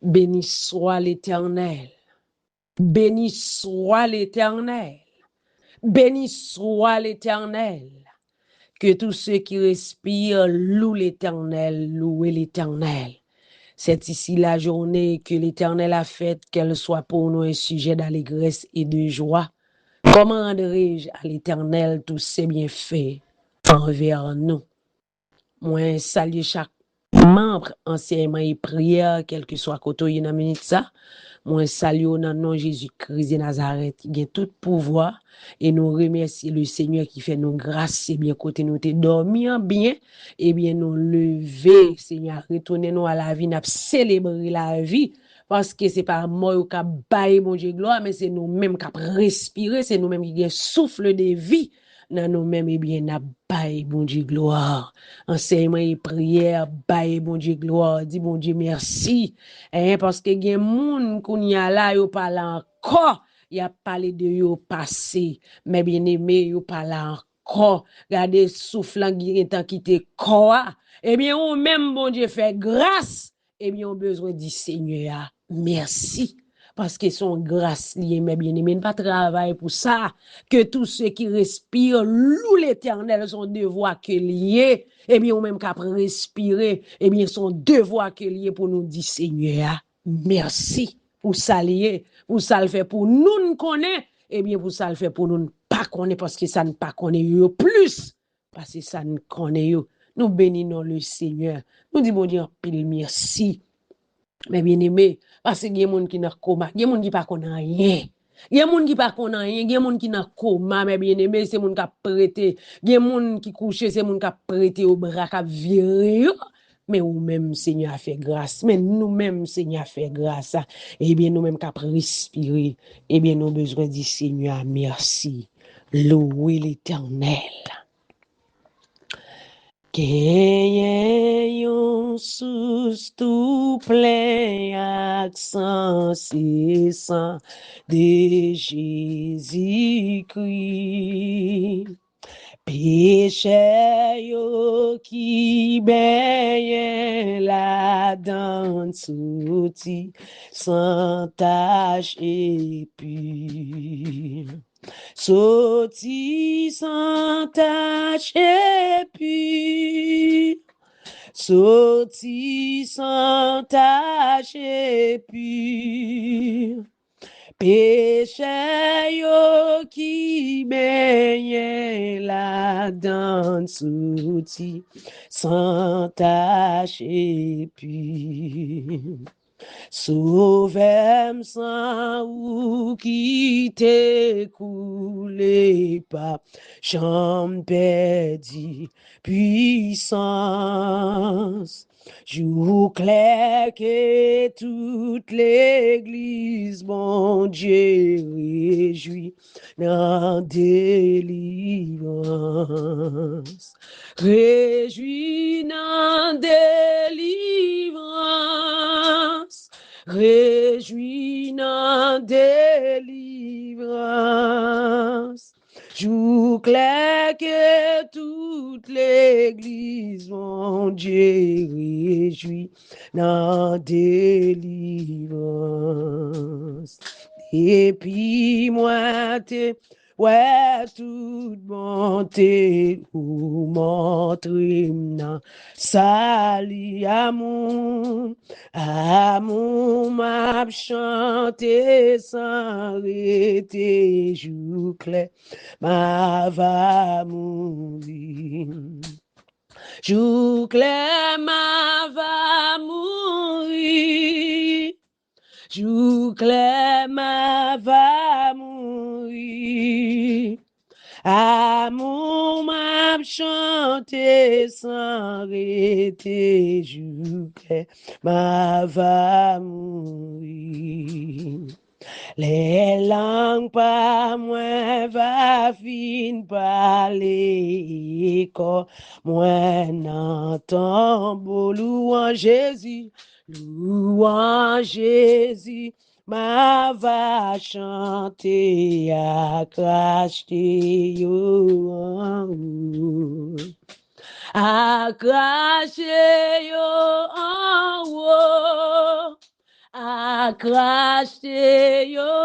Béni soit l'Éternel. Béni soit l'Éternel. Béni soit l'Éternel. Que tous ceux qui respirent louent l'Éternel, louez l'Éternel. C'est ici la journée que l'Éternel a faite, qu'elle soit pour nous un sujet d'allégresse et de joie. Comment rendrai-je à l'Éternel tous ses bienfaits envers nous? Moi, saluer chaque membre anciennement et prière, quel que soit côté dans minute ça. Moi, saluer au nom de Jésus-Christ de Nazareth, qui a tout pouvoir, et nous remercier le Seigneur qui fait nos grâces, et bien côté nous te dormir bien, et bien nous lever, Seigneur, retourner nous à la vie, nous célébrer la vie, parce que c'est pas moi qui baille mon Dieu gloire, mais c'est nous-mêmes qui respirer, c'est nous-mêmes qui avons souffle de vie, dans nous-mêmes, et bien, nous baille mon Dieu gloire. Enseignement et prière, baille mon Dieu gloire, dis mon Dieu merci. Parce que gen moun koun ya la yo parle encore, y a parlé de yo passé, mais bien aimé yo parle encore. Regardez soufflant qui est quitté quoi. Eh bien on même bon Dieu fait grâce. Eh bien on besoin du Seigneur. Merci. Parce que son grâce liée, mais bien aimé, ne pas travailler pour ça. Que tous ceux qui respirent louent l'Éternel, son devoir que lié. Eh bien, on même qu'à respirer, eh bien, son devoir que lié pour nous dire, Seigneur, merci pour ça lié, pour ça le fait pour nous nous connaît, eh bien, pour ça le fait pour nous ne pas connaître, parce que ça ne pas connaît yo plus, parce que ça ne connaît yo. Nous bénissons le Seigneur. Nous disons, bon Dieu, pile merci. Mais bien aimé, parce que il y a des gens qui n'ont coma, il y a des gens qui pas connaissent rien. Il y a des gens qui pas connaissent rien, il y a des gens qui n'ont coma, mais bien aimé, c'est des gens qui prêté. Il y a des gens qui couchent, c'est des gens qui prêté au bras, qui viré. Mais nous-mêmes, Seigneur a fait grâce. Mais nous-mêmes, Seigneur a fait grâce. Eh bien, nous-mêmes qui respirer. Eh bien, nous avons besoin du Seigneur. Merci. Louez l'Éternel. Genyen yon sous tout plein accent cessant de Jésus-Christ. Péché yo qui baignen la dans souti sans tache et pur. Sorti sans tache et pur. Sorti sans tache et pur. Péché yo qui baigne la dans souti sans tache et pur. Sauvem sans ou qui t'écoulé pas, j'en perdis puissance. Jour clair que toute l'église, mon Dieu, réjouit dans délivrance. Réjouis dans délivrance. Réjouis dans délivrance. Jour clair que toute l'église, mon Dieu, réjouit dans délivrance. Et puis moi, ouais, toute bonté ou montrer nan sali amour m'a chanté sans arrêter jour clair ma va mourir jour clair ma va mourir jour clair ma va mourir. Amour m'a chanté sans arrêter, jour clair ma va mourir. Les langues pas moins va fin parler, comme moi n'entends beau louange Jésus, louange Jésus. Ma va chanter à cracher yo en haut. À cracher yo en haut. craché yo.